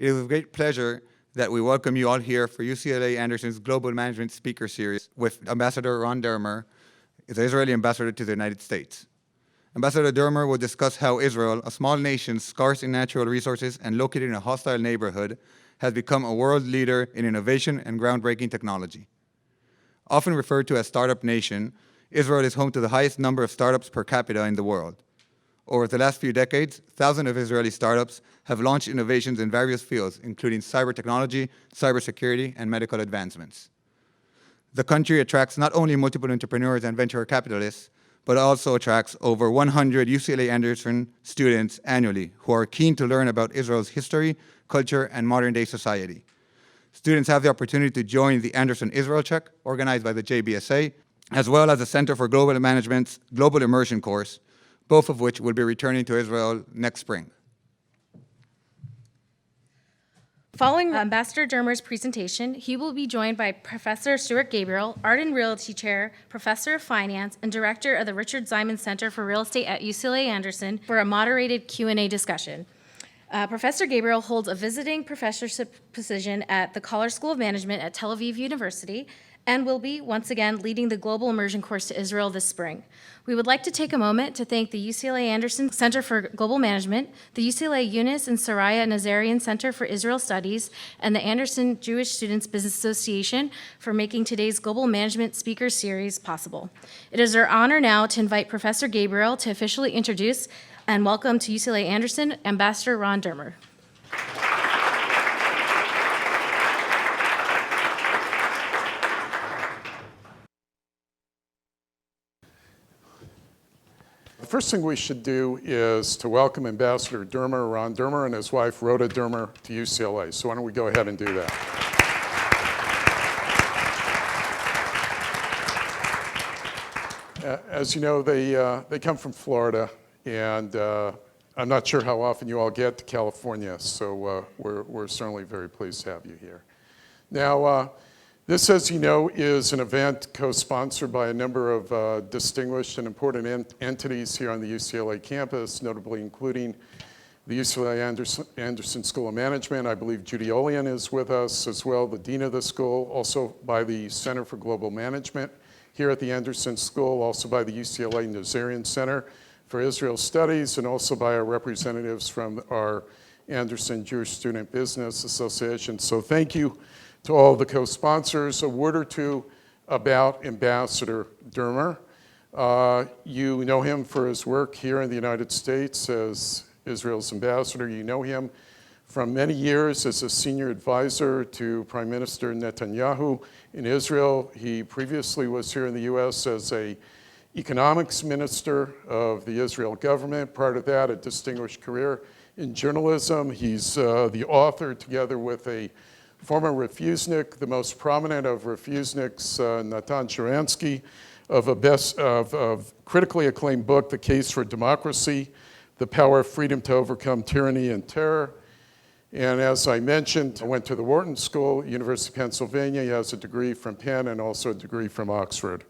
It is with great pleasure that we welcome you all here for UCLA Anderson's Global Management Speaker Series with Ambassador Ron Dermer, the Israeli ambassador to the United States. Ambassador Dermer will discuss how Israel, a small nation scarce in natural resources and located in a hostile neighborhood, has become a world leader in innovation and groundbreaking technology. Often referred to as Startup Nation, Israel is home to the highest number of startups per capita in the world. Over the last few decades, thousands of Israeli startups have launched innovations in various fields, including cybertechnology, cybersecurity, and medical advancements. The country attracts not only multiple entrepreneurs and venture capitalists, but also attracts over 100 UCLA Anderson students annually who are keen to learn about Israel's history, culture, and modern-day society. Students have the opportunity to join the Anderson Israel Check, organized by the JBSA, as well as the Center for Global Management's Global Immersion course, both of which will be returning to Israel next spring. Following Ambassador Dermer's presentation, he will be joined by Professor Stuart Gabriel, Arden Realty Chair, Professor of Finance, and Director of the Richard Ziman Center for Real Estate at UCLA Anderson for a moderated Q&A discussion. Professor Gabriel holds a visiting professorship position at the College School of Management at Tel Aviv University and will be, once again, leading the Global Immersion course to Israel this spring. We would like to take a moment to thank the UCLA Anderson Center for Global Management, the UCLA Eunice and Soraya Nazarian Center for Israel Studies, and the Anderson Jewish Students Business Association for making today's Global Management Speaker Series possible. It is our honor now to invite Professor Gabriel to officially introduce and welcome to UCLA Anderson, Ambassador Ron Dermer. The first thing we should do is to welcome Ambassador Dermer, Ron Dermer, and his wife, Rhoda Dermer, to UCLA. So why don't we go ahead and do that. As you know, they come from Florida, and I'm not sure how often you all get to California, so we're certainly very pleased to have you here. Now, this, as you know, is an event co-sponsored by a number of distinguished and important entities here on the UCLA campus, notably including the UCLA Anderson School of Management. I believe Judy Olian is with us as well, the dean of the school, also by the Center for Global Management here at the Anderson School, also by the UCLA Nazarian Center for Israel Studies, and also by our representatives from our Anderson Jewish Student Business Association. So thank you to all the co-sponsors. A word or two about Ambassador Dermer. You know him for his work here in the United States as Israel's ambassador. You know him from many years as a senior advisor to Prime Minister Netanyahu in Israel. He previously was here in the US as a economics minister of the Israel government. Prior to that, a distinguished career in journalism. He's the author, together with a former refusenik, the most prominent of refuseniks, Natan Sharansky, of a critically acclaimed book, The Case for Democracy, The Power of Freedom to Overcome Tyranny and Terror. And as I mentioned, I went to the Wharton School, University of Pennsylvania. He has a degree from Penn and also a degree from Oxford.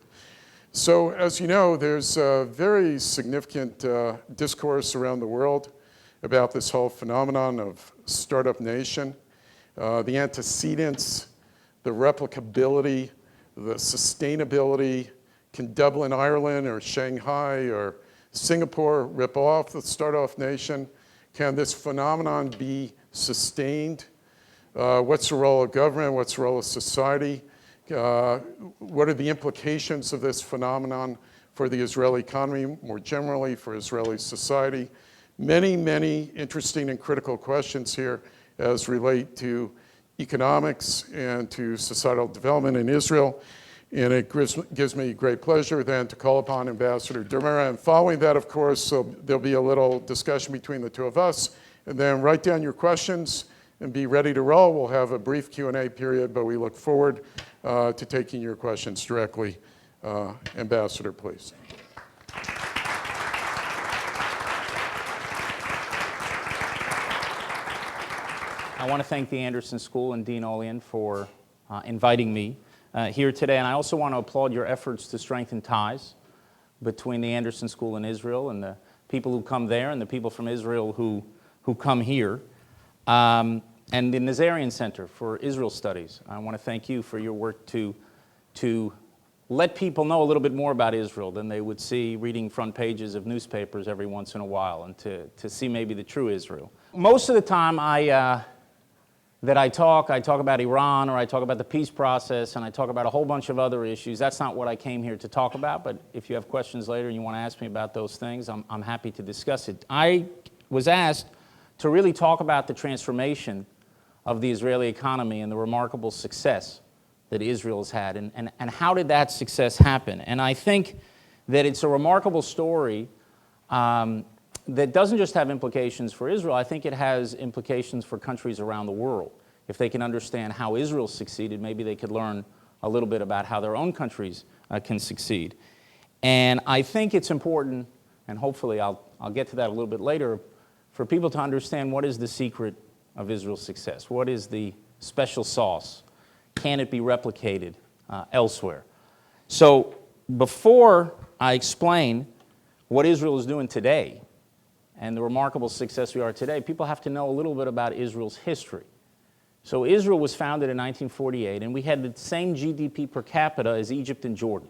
So as you know, there's a very significant discourse around the world about this whole phenomenon of startup nation. The antecedents, the replicability, the sustainability. Can Dublin, Ireland, or Shanghai, or Singapore rip off the startup nation? Can this phenomenon be sustained? What's the role of government? What's the role of society? What are the implications of this phenomenon for the Israeli economy, more generally for Israeli society? Many, many interesting and critical questions here as relate to economics and to societal development in Israel. And it gives me great pleasure then to call upon Ambassador Dermer. And following that, of course, there'll be a little discussion between the two of us. And then write down your questions and be ready to roll. We'll have a brief Q&A period, but we look forward to taking your questions directly. Ambassador, please. I want to thank the Anderson School and Dean Olian for inviting me here today. And I also want to applaud your efforts to strengthen ties between the Anderson School and Israel and the people who come there and the people from Israel who come here. and the Nazarian Center for Israel Studies. I want to thank you for your work to let people know a little bit more about Israel than they would see reading front pages of newspapers every once in a while, and to see maybe the true Israel. Most of the time that I talk about Iran, or I talk about the peace process, and I talk about a whole bunch of other issues. That's not what I came here to talk about, but if you have questions later and you want to ask me about those things, I'm happy to discuss it. I was asked to really talk about the transformation of the Israeli economy and the remarkable success that Israel has had, and how did that success happen. And I think that it's a remarkable story that doesn't just have implications for Israel. I think it has implications for countries around the world. If they can understand how Israel succeeded, maybe they could learn a little bit about how their own countries can succeed. And I think it's important, and hopefully I'll get to that a little bit later, for people to understand what is the secret of Israel's success. What is the special sauce? Can it be replicated elsewhere? So before I explain what Israel is doing today and the remarkable success we are today, people have to know a little bit about Israel's history. So Israel was founded in 1948, and we had the same GDP per capita as Egypt and Jordan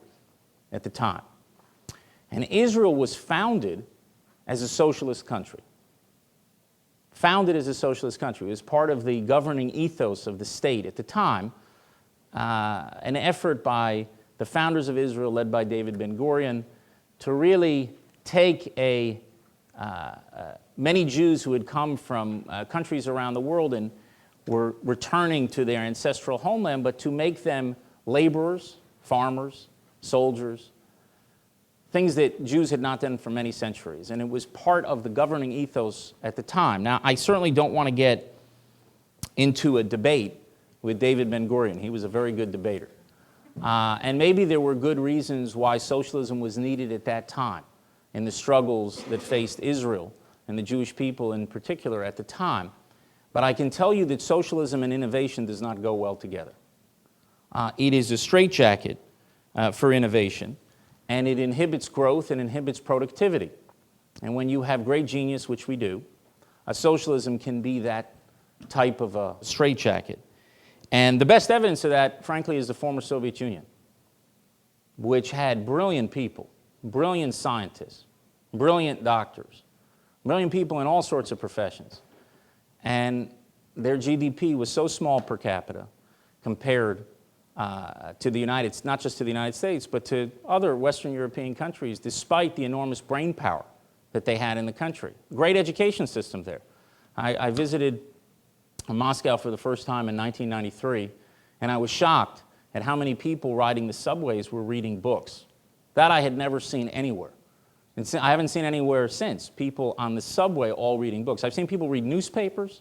at the time. And Israel was founded as a socialist country. Founded as a socialist country. It was part of the governing ethos of the state at the time, an effort by the founders of Israel, led by David Ben-Gurion, to really take many Jews who had come from countries around the world and were returning to their ancestral homeland, but to make them laborers, farmers, soldiers, things that Jews had not done for many centuries. And it was part of the governing ethos at the time. Now, I certainly don't want to get into a debate with David Ben-Gurion. He was a very good debater. And maybe there were good reasons why socialism was needed at that time in the struggles that faced Israel and the Jewish people in particular at the time. But I can tell you that socialism and innovation does not go well together. It is a straitjacket for innovation, and it inhibits growth and inhibits productivity. And when you have great genius, which we do, socialism can be that type of a straitjacket. And the best evidence of that, frankly, is the former Soviet Union, which had brilliant people, brilliant scientists, brilliant doctors, brilliant people in all sorts of professions. And their GDP was so small per capita compared to the not just to the United States, but to other Western European countries, despite the enormous brain power that they had in the country. Great education system there. I visited Moscow for the first time in 1993, and I was shocked at how many people riding the subways were reading books. That I had never seen anywhere. And I haven't seen anywhere since, people on the subway all reading books. I've seen people read newspapers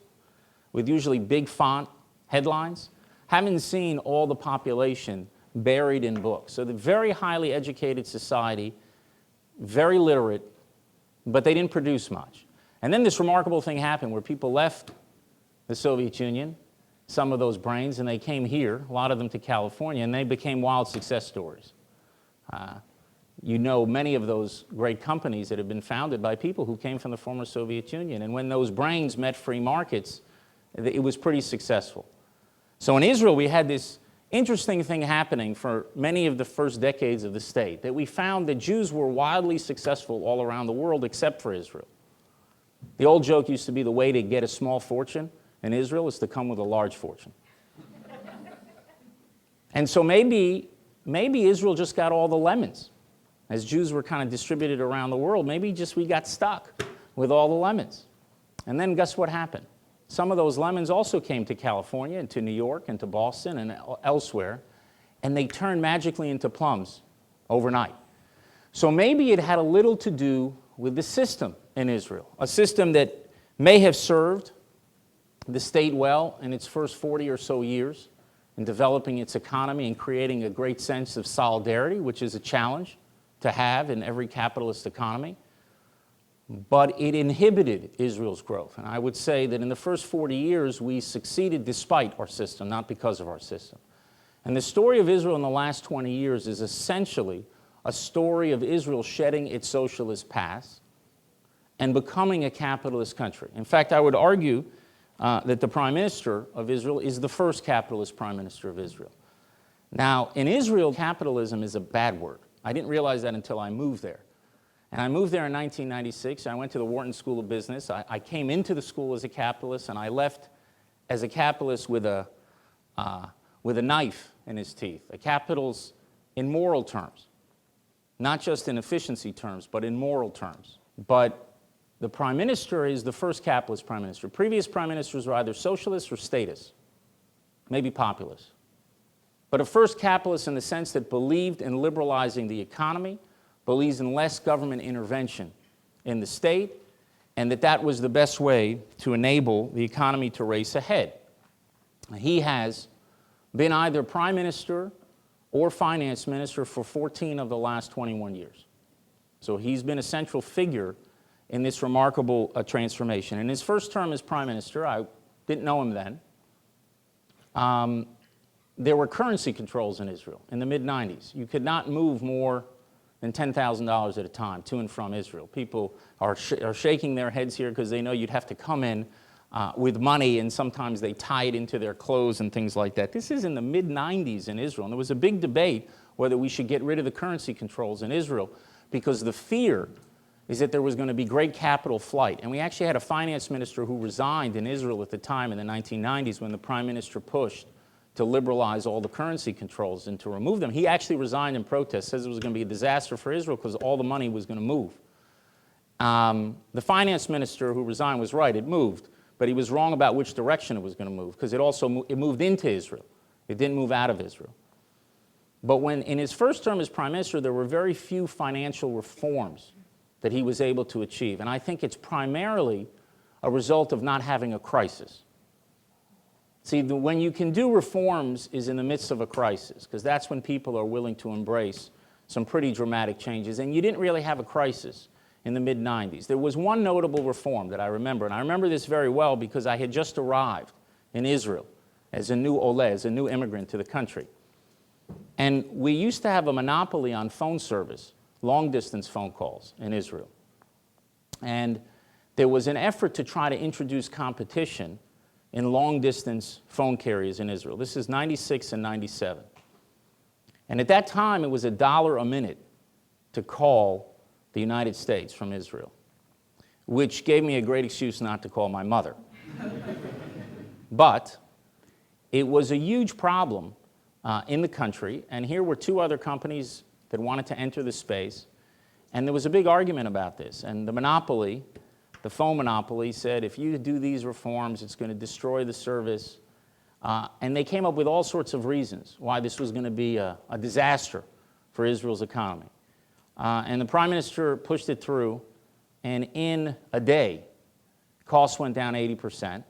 with usually big font headlines. Haven't seen all the population buried in books. So the very highly educated society, very literate, but they didn't produce much. And then this remarkable thing happened where people left the Soviet Union, some of those brains, and they came here, a lot of them to California, and they became wild success stories. You know many of those great companies that have been founded by people who came from the former Soviet Union. And when those brains met free markets, it was pretty successful. So in Israel, we had this interesting thing happening for many of the first decades of the state, that we found that Jews were wildly successful all around the world except for Israel. The old joke used to be the way to get a small fortune in Israel is to come with a large fortune. And so maybe Israel just got all the lemons. As Jews were kind of distributed around the world, maybe just we got stuck with all the lemons. And then guess what happened? Some of those lemons also came to California and to New York and to Boston and elsewhere, and they turned magically into plums overnight. So maybe it had a little to do with the system in Israel, a system that may have served the state well in its first 40 or so years in developing its economy and creating a great sense of solidarity, which is a challenge to have in every capitalist economy. But it inhibited Israel's growth. And I would say that in the first 40 years, we succeeded despite our system, not because of our system. And the story of Israel in the last 20 years is essentially a story of Israel shedding its socialist past and becoming a capitalist country. In fact, I would argue that the Prime Minister of Israel is the first capitalist Prime Minister of Israel. Now, in Israel, capitalism is a bad word. I didn't realize that until I moved there. And I moved there in 1996. I went to the Wharton School of Business. I came into the school as a capitalist, and I left as a capitalist with a knife in his teeth. A capitalist in moral terms, not just in efficiency terms, but in moral terms. But the Prime Minister is the first capitalist Prime Minister. Previous Prime Ministers were either socialists or statists, maybe populists. But a first capitalist in the sense that believed in liberalizing the economy, believes in less government intervention in the state, and that was the best way to enable the economy to race ahead. He has been either Prime Minister or Finance Minister for 14 of the last 21 years. So he's been a central figure in this remarkable transformation. In his first term as Prime Minister, I didn't know him then, there were currency controls in Israel in the mid-90s. You could not move more than $10,000 at a time to and from Israel. People are shaking their heads here because they know you'd have to come in with money, and sometimes they tie it into their clothes and things like that. This is in the mid-90s in Israel, and there was a big debate whether we should get rid of the currency controls in Israel because the fear is that there was going to be great capital flight. And we actually had a finance minister who resigned in Israel at the time in the 1990s when the prime minister pushed to liberalize all the currency controls and to remove them. He actually resigned in protest, says it was going to be a disaster for Israel because all the money was going to move. The finance minister who resigned was right, it moved, but he was wrong about which direction it was going to move because it moved into Israel. It didn't move out of Israel. But when in his first term as prime minister, there were very few financial reforms that he was able to achieve. And I think it's primarily a result of not having a crisis. See, when you can do reforms is in the midst of a crisis, because that's when people are willing to embrace some pretty dramatic changes. And you didn't really have a crisis in the mid-90s. There was one notable reform that I remember, and I remember this very well because I had just arrived in Israel as a new Oleh, as a new immigrant to the country. And we used to have a monopoly on phone service, long-distance phone calls in Israel. And there was an effort to try to introduce competition in long-distance phone carriers in Israel. This is 96 and 97. And at that time, it was $1 a minute to call the United States from Israel, which gave me a great excuse not to call my mother. But it was a huge problem in the country, and here were two other companies that wanted to enter the space, and there was a big argument about this. And the monopoly, the phone monopoly, said if you do these reforms, it's going to destroy the service. And they came up with all sorts of reasons why this was going to be a disaster for Israel's economy. And the prime minister pushed it through, and in a day, costs went down 80%.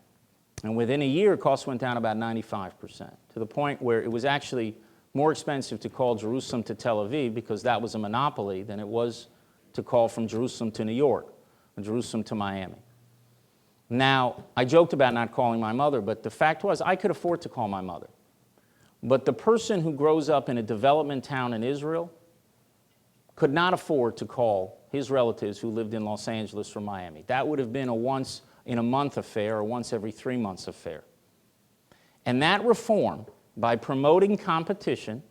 And within a year, costs went down about 95%, to the point where it was actually more expensive to call Jerusalem to Tel Aviv, because that was a monopoly, than it was to call from Jerusalem to New York, or Jerusalem to Miami. Now, I joked about not calling my mother, but the fact was I could afford to call my mother. But the person who grows up in a development town in Israel could not afford to call his relatives who lived in Los Angeles or Miami. That would have been a once-in-a-month affair or once every 3 months affair. And that reform, by promoting competition,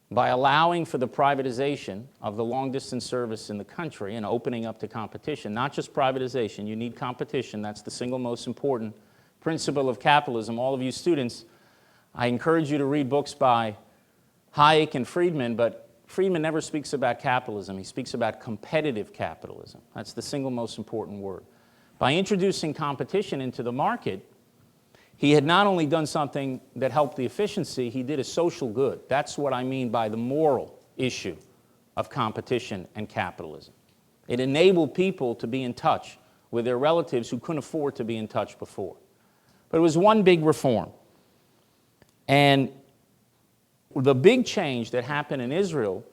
by allowing for the privatization of the long-distance service in the country and opening up to competition, not just privatization, you need competition. That's the single most important principle of capitalism. All of you students, I encourage you to read books by Hayek and Friedman, but Friedman never speaks about capitalism. He speaks about competitive capitalism. That's the single most important word. By introducing competition into the market, he had not only done something that helped the efficiency, he did a social good. That's what I mean by the moral issue of competition and capitalism. It enabled people to be in touch with their relatives who couldn't afford to be in touch before. But it was one big reform. And the big change that happened in Israel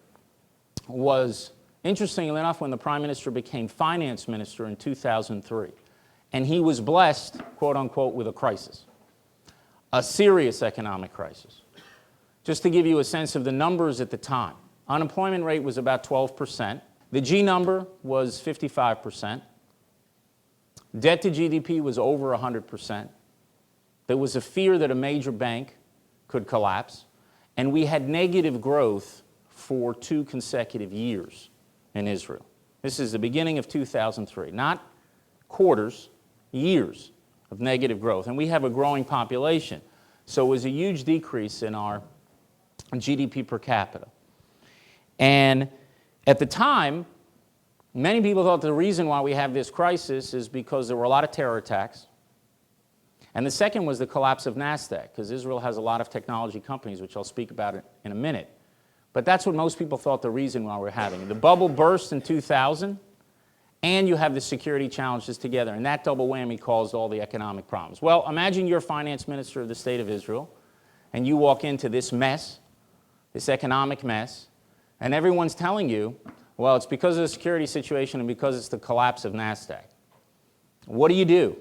was, interestingly enough, when the prime minister became finance minister in 2003. And he was blessed, quote unquote, with a crisis. A serious economic crisis. Just to give you a sense of the numbers at the time, unemployment rate was about 12%. The G number was 55%. Debt to GDP was over 100%. There was a fear that a major bank could collapse, and we had negative growth for 2 consecutive years in Israel. This is the beginning of 2003, not quarters, years of negative growth. And we have a growing population, so it was a huge decrease in our GDP per capita. And at the time, many people thought the reason why we have this crisis is because there were a lot of terror attacks. And the second was the collapse of NASDAQ, because Israel has a lot of technology companies, which I'll speak about in a minute. But that's what most people thought the reason why we're having it. The bubble burst in 2000, and you have the security challenges together, and that double whammy caused all the economic problems. Well, imagine you're finance minister of the state of Israel, and you walk into this mess, this economic mess, and everyone's telling you, well, it's because of the security situation and because it's the collapse of NASDAQ. What do?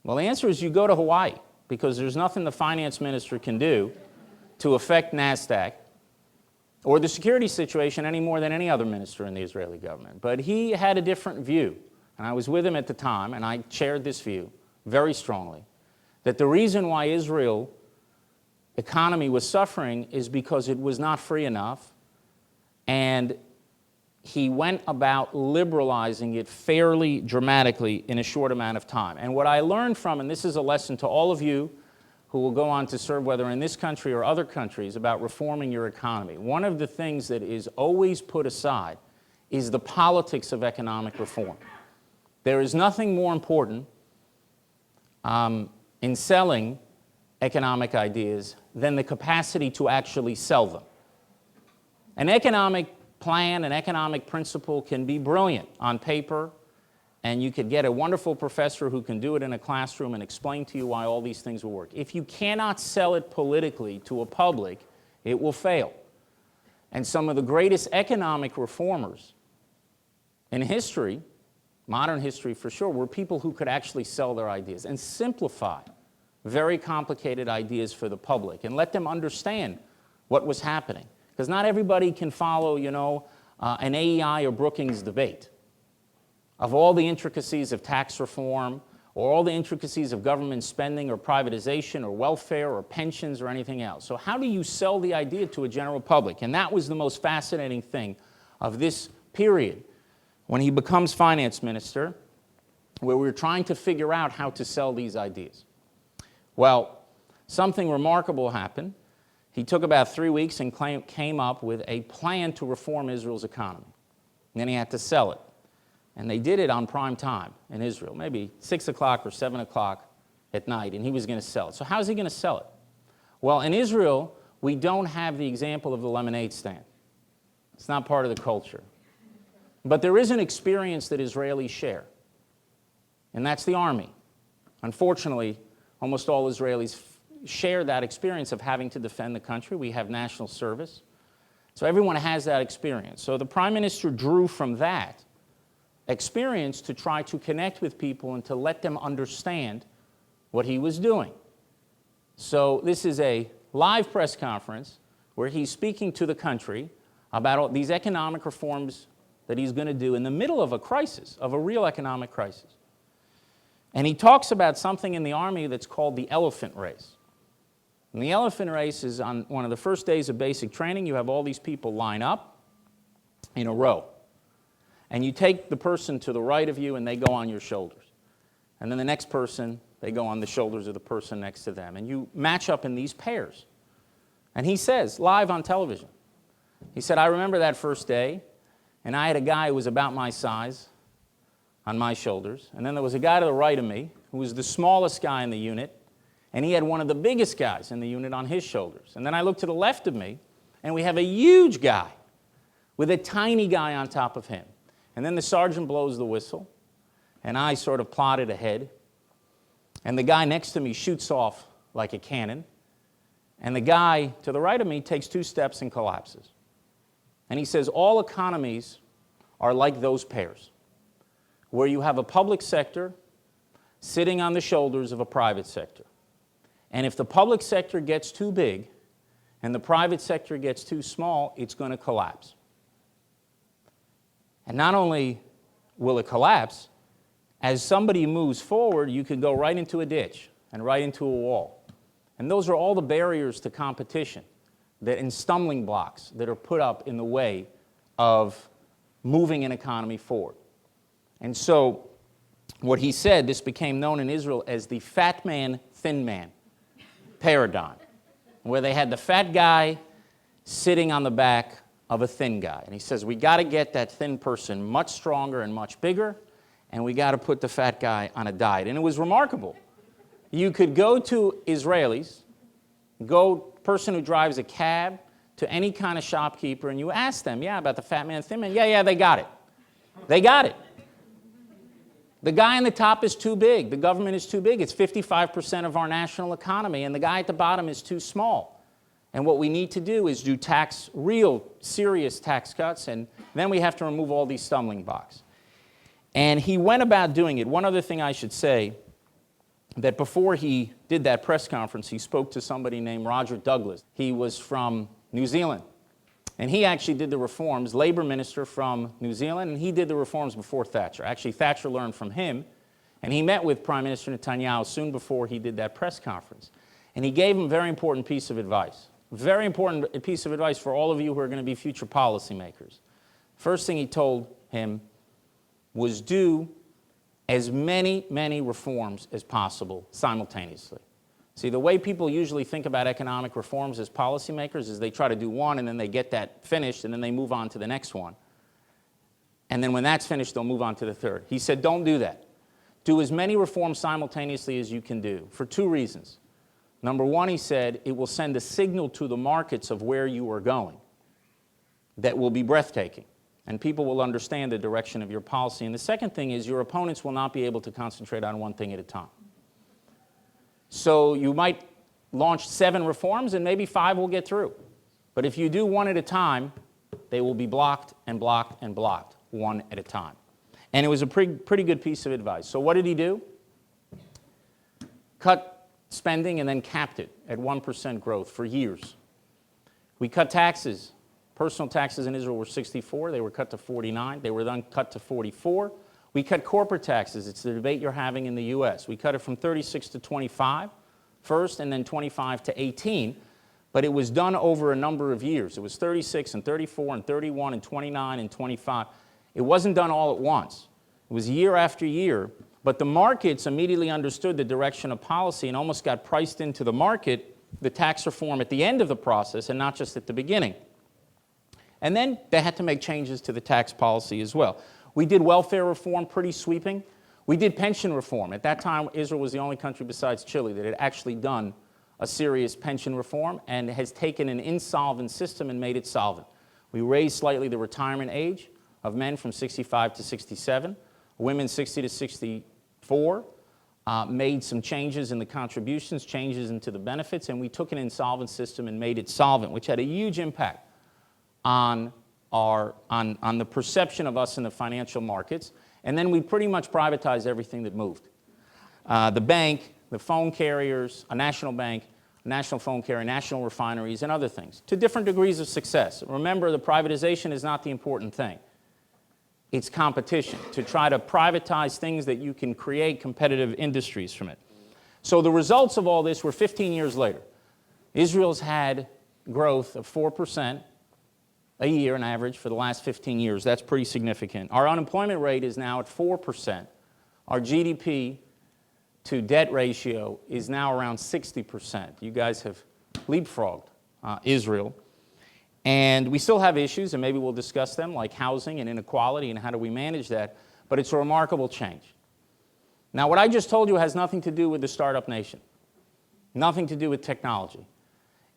Well, the answer is you go to Hawaii, because there's nothing the finance minister can do to affect NASDAQ or the security situation any more than any other minister in the Israeli government. But he had a different view, and I was with him at the time, and I shared this view very strongly, that the reason why Israel economy was suffering is because it was not free enough, and he went about liberalizing it fairly dramatically in a short amount of time. And what I learned from, and this is a lesson to all of you who will go on to serve, whether in this country or other countries, about reforming your economy. One of the things that is always put aside is the politics of economic reform. There is nothing more important in selling economic ideas than the capacity to actually sell them. An economic plan, an economic principle can be brilliant on paper, and you could get a wonderful professor who can do it in a classroom and explain to you why all these things will work. If you cannot sell it politically to a public, it will fail. And some of the greatest economic reformers in history, modern history for sure, were people who could actually sell their ideas and simplify very complicated ideas for the public and let them understand what was happening. Because not everybody can follow, an AEI or Brookings debate of all the intricacies of tax reform or all the intricacies of government spending or privatization or welfare or pensions or anything else. So how do you sell the idea to a general public? And that was the most fascinating thing of this period when he becomes finance minister, where we were trying to figure out how to sell these ideas. Well, something remarkable happened. He took about 3 weeks and came up with a plan to reform Israel's economy. And then he had to sell it. And they did it on prime time in Israel, maybe 6 o'clock or 7 o'clock at night, and he was going to sell it. So how's he going to sell it? Well, in Israel, we don't have the example of the lemonade stand. It's not part of the culture. But there is an experience that Israelis share, and that's the army. Unfortunately, almost all Israelis share that experience of having to defend the country. We have national service. So everyone has that experience. So the prime minister drew from that experience to try to connect with people and to let them understand what he was doing. So this is a live press conference where he's speaking to the country about all these economic reforms that he's going to do in the middle of a crisis, of a real economic crisis. And he talks about something in the army that's called the elephant race. And the elephant race is on one of the first days of basic training. You have all these people line up in a row. And you take the person to the right of you and they go on your shoulders. And then the next person, they go on the shoulders of the person next to them. And you match up in these pairs. And he says, live on television, he said, I remember that first day, and I had a guy who was about my size on my shoulders. And then there was a guy to the right of me who was the smallest guy in the unit, and he had one of the biggest guys in the unit on his shoulders. And then I looked to the left of me, and we have a huge guy with a tiny guy on top of him. And then the sergeant blows the whistle, and I sort of plodded ahead. And the guy next to me shoots off like a cannon. And the guy to the right of me takes 2 steps and collapses. And he says, all economies are like those pairs, where you have a public sector sitting on the shoulders of a private sector. And if the public sector gets too big and the private sector gets too small, it's going to collapse. And not only will it collapse, as somebody moves forward, you could go right into a ditch. and right into a wall. And those are all the barriers to competition and stumbling blocks that are put up in the way of moving an economy forward. And so what he said, this became known in Israel as the fat man, thin man paradigm, where they had the fat guy sitting on the back of a thin guy. And he says, we got to get that thin person much stronger and much bigger, and we got to put the fat guy on a diet. And it was remarkable. You could go to Israelis, person who drives a cab, to any kind of shopkeeper, and you ask them, yeah, about the fat man, thin man. Yeah, they got it. They got it. The guy on the top is too big. The government is too big. It's 55% of our national economy, and the guy at the bottom is too small. And what we need to do is do real serious tax cuts, and then we have to remove all these stumbling blocks. And he went about doing it. One other thing I should say, that before he did that press conference, he spoke to somebody named Roger Douglas. He was from New Zealand. And he actually did the reforms, labor minister from New Zealand, and he did the reforms before Thatcher. Actually, Thatcher learned from him, and he met with Prime Minister Netanyahu soon before he did that press conference. And he gave him a very important piece of advice. Very important piece of advice for all of you who are going to be future policymakers. First thing he told him was do as many reforms as possible simultaneously. See, the way people usually think about economic reforms as policymakers is they try to do one and then they get that finished and then they move on to the next one. And then when that's finished, they'll move on to the third. He said, don't do that. Do as many reforms simultaneously as you can do for two reasons. Number one, he said, it will send a signal to the markets of where you are going that will be breathtaking. And people will understand the direction of your policy. And the second thing is your opponents will not be able to concentrate on one thing at a time. So you might launch 7 reforms and maybe 5 will get through. But if you do one at a time, they will be blocked and blocked and blocked one at a time. And it was a pretty good piece of advice. So what did he do? Cut spending and then capped it at 1% growth for years. We cut taxes. Personal taxes in Israel were 64. They were cut to 49. They were then cut to 44. We cut corporate taxes. It's the debate you're having in the U.S. We cut it from 36 to 25 first, and then 25 to 18. But it was done over a number of years. It was 36 and 34 and 31 and 29 and 25. It wasn't done all at once. It was year after year. But the markets immediately understood the direction of policy and almost got priced into the market, the tax reform at the end of the process and not just at the beginning. And then they had to make changes to the tax policy as well. We did welfare reform, pretty sweeping. We did pension reform. At that time, Israel was the only country besides Chile that had actually done a serious pension reform and has taken an insolvent system and made it solvent. We raised slightly the retirement age of men from 65 to 67, women 60 to 64, made some changes in the contributions, changes into the benefits, and we took an insolvent system and made it solvent, which had a huge impact on the perception of us in the financial markets. And then we pretty much privatized everything that moved. The bank, the phone carriers, a national bank, a national phone carrier, national refineries, and other things, to different degrees of success. Remember, the privatization is not the important thing. It's competition, to try to privatize things that you can create competitive industries from it. So the results of all this were 15 years later. Israel's had growth of 4% a year on average for the last 15 years. That's pretty significant. Our unemployment rate is now at 4%. Our GDP to debt ratio is now around 60%. You guys have leapfrogged Israel. And we still have issues, and maybe we'll discuss them, like housing and inequality and how do we manage that. But it's a remarkable change. Now, what I just told you has nothing to do with the startup nation, nothing to do with technology.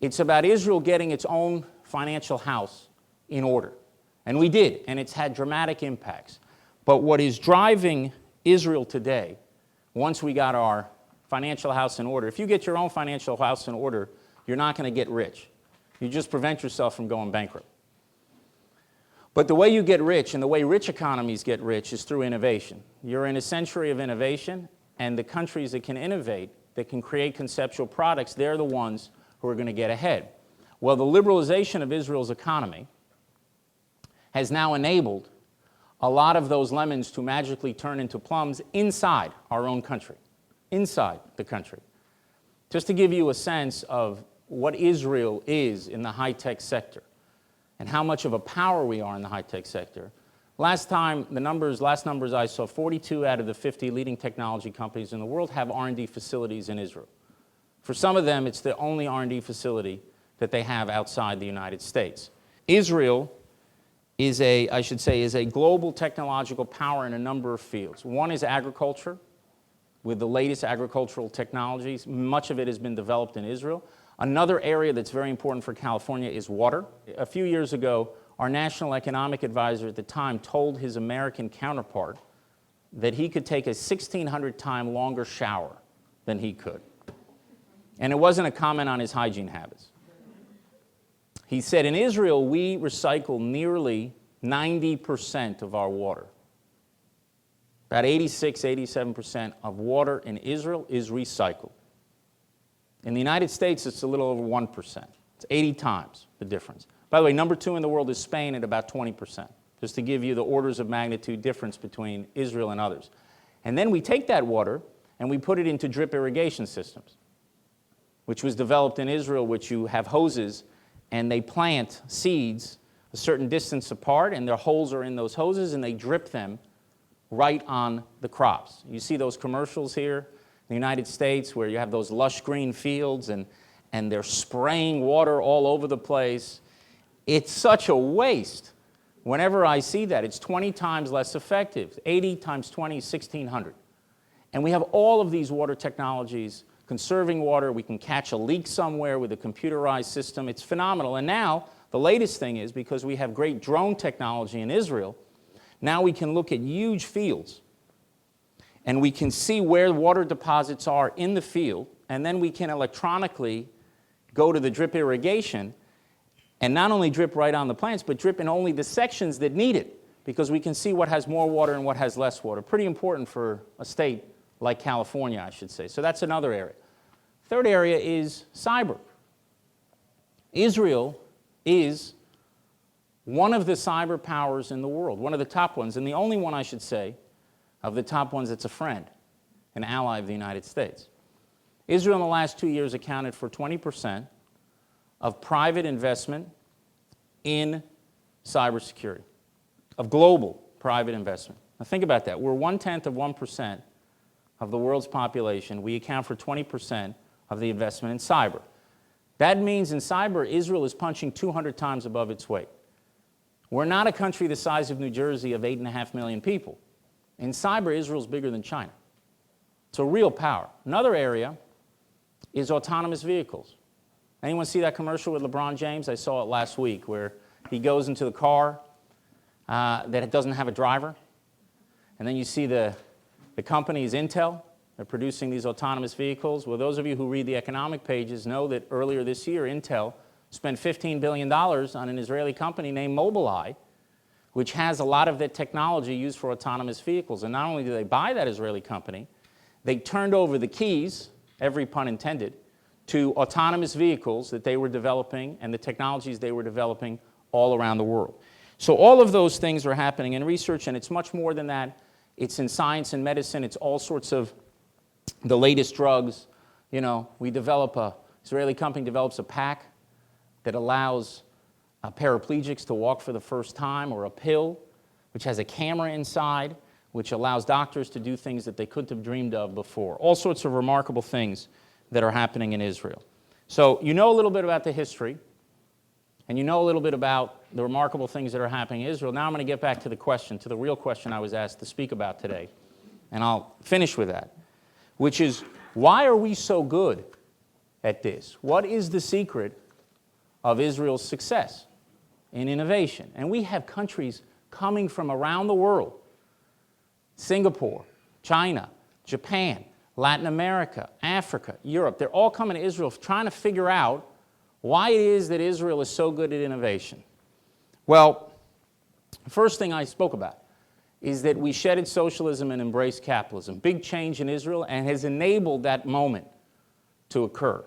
It's about Israel getting its own financial house in order. And we did, and it's had dramatic impacts. But what is driving Israel today, once we got our financial house in order, if you get your own financial house in order, you're not going to get rich. You just prevent yourself from going bankrupt. But the way you get rich, and the way rich economies get rich, is through innovation. You're in a century of innovation, and the countries that can innovate, that can create conceptual products, they're the ones who are going to get ahead. Well, the liberalization of Israel's economy has now enabled a lot of those lemons to magically turn into plums inside our own country, inside the country. just to give you a sense of what Israel is in the high-tech sector and how much of a power we are in the high-tech sector. Last numbers I saw, 42 out of the 50 leading technology companies in the world have R&D facilities in Israel. For some of them, it's the only R&D facility that they have outside the United States. Israel is a global technological power in a number of fields. One is agriculture, with the latest agricultural technologies. Much of it has been developed in Israel. Another area that's very important for California is water. A few years ago, our national economic advisor at the time told his American counterpart that he could take a 1,600-time longer shower than he could. And it wasn't a comment on his hygiene habits. He said, in Israel, we recycle nearly 90% of our water. About 86, 87% of water in Israel is recycled. In the United States, it's a little over 1%. It's 80 times the difference. By the way, number 2 in the world is Spain at about 20%, just to give you the orders of magnitude difference between Israel and others. And then we take that water and we put it into drip irrigation systems, which was developed in Israel, which you have hoses and they plant seeds a certain distance apart and their holes are in those hoses and they drip them right on the crops. You see those commercials here in the United States where you have those lush green fields and they're spraying water all over the place. It's such a waste. Whenever I see that, it's 20 times less effective. 80 times 20 is 1,600. And we have all of these water technologies, conserving water. We can catch a leak somewhere with a computerized system. It's phenomenal. And now, the latest thing is, because we have great drone technology in Israel, now we can look at huge fields. And we can see where water deposits are in the field. And then we can electronically go to the drip irrigation and not only drip right on the plants, but drip in only the sections that need it, because we can see what has more water and what has less water. Pretty important for a state like California, I should say. So that's another area. Third area is cyber. Israel is one of the cyber powers in the world, one of the top ones, and the only one, I should say, of the top ones that's a friend, an ally of the United States. Israel in the last 2 years accounted for 20% of private investment in cybersecurity, of global private investment. Now think about that. We're 1/10 of 1% of the world's population. We account for 20% of the investment in cyber. That means in cyber, Israel is punching 200 times above its weight. We're not a country the size of New Jersey of 8.5 million people. In cyber, Israel's bigger than China. It's a real power. Another area is autonomous vehicles. Anyone see that commercial with LeBron James? I saw it last week where he goes into the car that doesn't have a driver. And then you see the company is Intel. They're producing these autonomous vehicles. Well, those of you who read the economic pages know that earlier this year, Intel spent $15 billion on an Israeli company named Mobileye, which has a lot of the technology used for autonomous vehicles. And not only did they buy that Israeli company, they turned over the keys, every pun intended, to autonomous vehicles that they were developing and the technologies they were developing all around the world. So all of those things are happening in research, and it's much more than that. It's in science and medicine. It's all sorts of the latest drugs. You know, Israeli company develops a pack that allows paraplegics to walk for the first time, or a pill which has a camera inside, which allows doctors to do things that they couldn't have dreamed of before. All sorts of remarkable things that are happening in Israel. So you know a little bit about the history, and you know a little bit about the remarkable things that are happening in Israel. Now I'm going to get back to the real question I was asked to speak about today, and I'll finish with that, which is, why are we so good at this? What is the secret of Israel's success in innovation? And we have countries coming from around the world: Singapore, China, Japan, Latin America, Africa, Europe. They're all coming to Israel trying to figure out why it is that Israel is so good at innovation. Well, the first thing I spoke about is that we shedded socialism and embraced capitalism. Big change in Israel, and has enabled that moment to occur.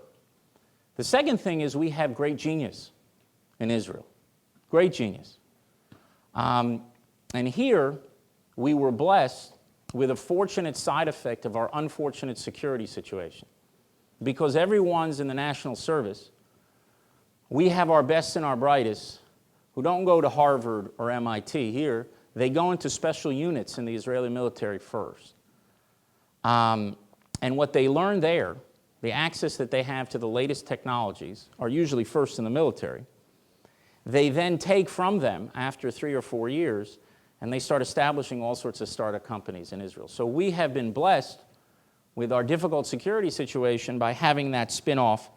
The second thing is we have great genius in Israel. Great genius. And here we were blessed with a fortunate side effect of our unfortunate security situation. because everyone's in the national service, we have our best and our brightest who don't go to Harvard or MIT here. They go into special units in the Israeli military first. And what they learn there, the access that they have to the latest technologies, are usually first in the military. They then take from them after 3 or 4 years, and they start establishing all sorts of startup companies in Israel. So we have been blessed with our difficult security situation by having that spin-off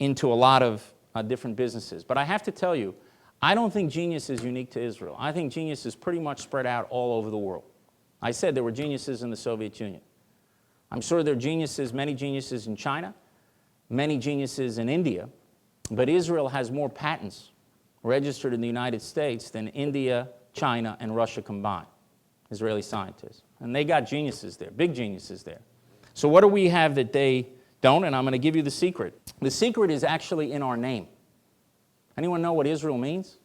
into a lot of different businesses. But I have to tell you, I don't think genius is unique to Israel. I think genius is pretty much spread out all over the world. I said there were geniuses in the Soviet Union. I'm sure there are geniuses, many geniuses in China, many geniuses in India, but Israel has more patents registered in the United States than India, China, and Russia combined, Israeli scientists. And they got geniuses there, big geniuses there. So what do we have that they don't? And I'm going to give you the secret. The secret is actually in our name. Anyone know what Israel means?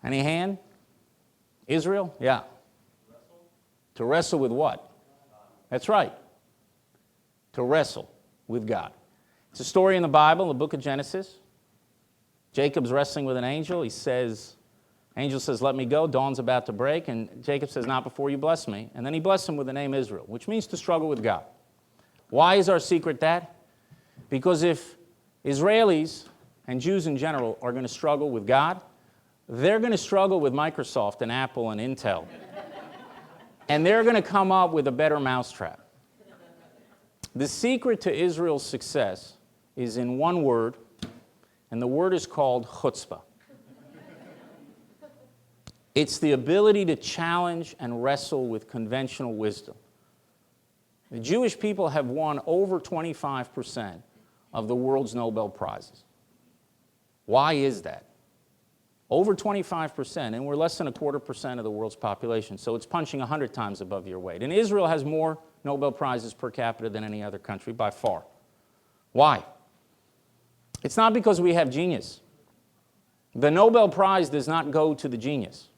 Any hand? Israel? Yeah. To wrestle with what? That's right. To wrestle with God. It's a story in the Bible, the book of Genesis. Jacob's wrestling with an angel. He says, angel says, let me go. Dawn's about to break. And Jacob says, not before you bless me. And then he blessed him with the name Israel, which means to struggle with God. Why is our secret that? Because if Israelis and Jews in general are going to struggle with God, they're going to struggle with Microsoft and Apple and Intel. And they're going to come up with a better mousetrap. The secret to Israel's success is in one word, and the word is called chutzpah. It's the ability to challenge and wrestle with conventional wisdom. The Jewish people have won over 25% of the world's Nobel Prizes. Why is that? Over 25%, and we're less than 0.25% of the world's population, so it's punching 100 times above your weight. And Israel has more Nobel Prizes per capita than any other country by far. Why? It's not because we have genius. The Nobel Prize does not go to the genius.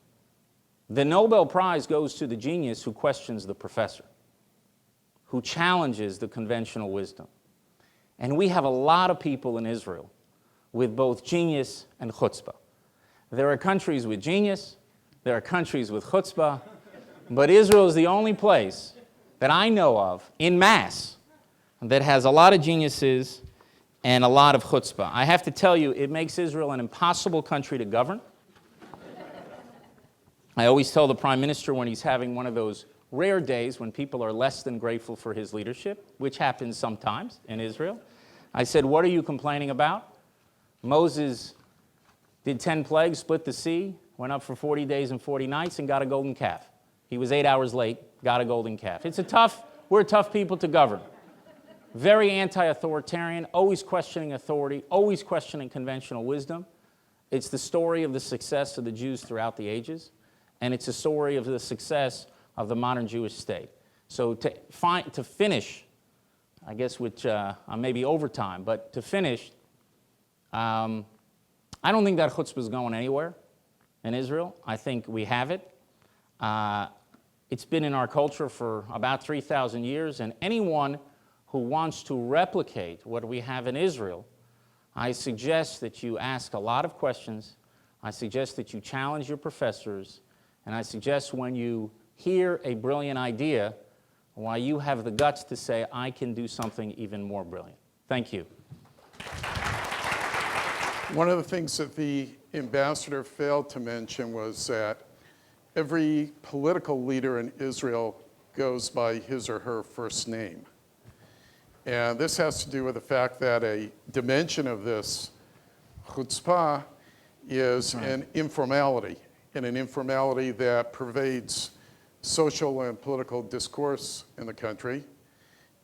The Nobel Prize goes to the genius who questions the professor, who challenges the conventional wisdom. And we have a lot of people in Israel with both genius and chutzpah. There are countries with genius, there are countries with chutzpah, but Israel is the only place that I know of, in mass, that has a lot of geniuses and a lot of chutzpah. I have to tell you, it makes Israel an impossible country to govern. I always tell the Prime Minister when he's having one of those rare days when people are less than grateful for his leadership, which happens sometimes in Israel, I said, what are you complaining about? Moses did 10 plagues, split the sea, went up for 40 days and 40 nights, and got a golden calf. He was 8 hours late, got a golden calf. We're tough people to govern. Very anti-authoritarian, always questioning authority, always questioning conventional wisdom. It's the story of the success of the Jews throughout the ages, and it's a story of the success of the modern Jewish state. So to finish, I guess which maybe overtime, but to finish, I don't think that chutzpah is going anywhere in Israel. I think we have it. It's been in our culture for about 3,000 years, and anyone who wants to replicate what we have in Israel, I suggest that you ask a lot of questions. I suggest that you challenge your professors, and I suggest when you hear a brilliant idea, why you have the guts to say, I can do something even more brilliant. Thank you. One of the things that the ambassador failed to mention was that every political leader in Israel goes by his or her first name. And this has to do with the fact that a dimension of this chutzpah is an informality, and an informality that pervades social and political discourse in the country.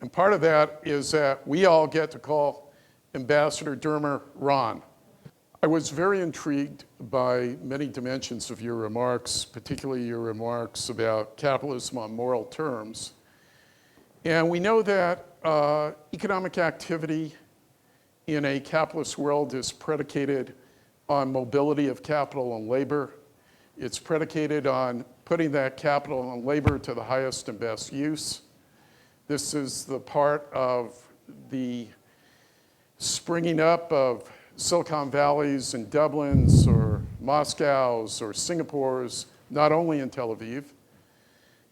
And part of that is that we all get to call Ambassador Dermer Ron. I was very intrigued by many dimensions of your remarks, particularly your remarks about capitalism on moral terms. And we know that economic activity in a capitalist world is predicated on mobility of capital and labor. It's predicated on putting that capital and labor to the highest and best use. This is the part of the springing up of Silicon Valleys and Dublins or Moscows or Singapores, not only in Tel Aviv.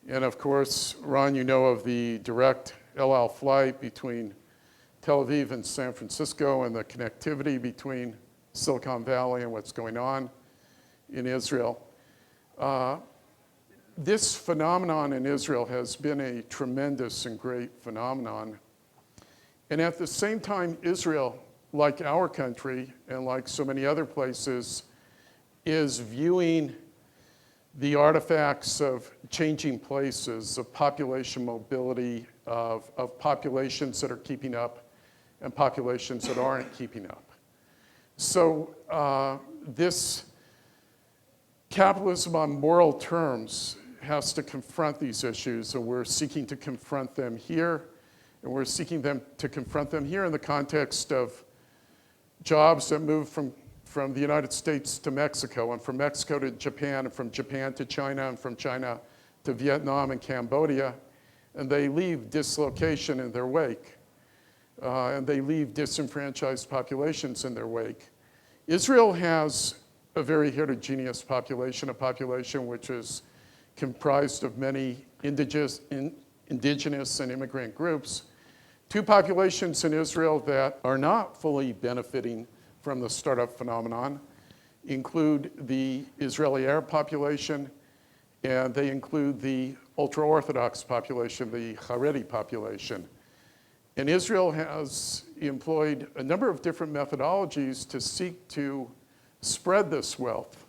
And of course, Ron, you know of the direct El Al flight between Tel Aviv and San Francisco and the connectivity between Silicon Valley and what's going on in Israel. This phenomenon in Israel has been a tremendous and great phenomenon. And at the same time, Israel, like our country and like so many other places, is viewing the artifacts of changing places, of population mobility, of populations that are keeping up and populations that aren't keeping up. So this capitalism on moral terms has to confront these issues, and we're seeking to confront them here, and we're seeking to confront them here in the context of jobs that move from the United States to Mexico, and from Mexico to Japan, and from Japan to China, and from China to Vietnam and Cambodia, and they leave dislocation in their wake, and they leave disenfranchised populations in their wake. Israel has a very heterogeneous population, a population which is comprised of many indigenous and immigrant groups. Two populations in Israel that are not fully benefiting from the startup phenomenon include the Israeli Arab population, and they include the Ultra-Orthodox population, the Haredi population. And Israel has employed a number of different methodologies to seek to spread this wealth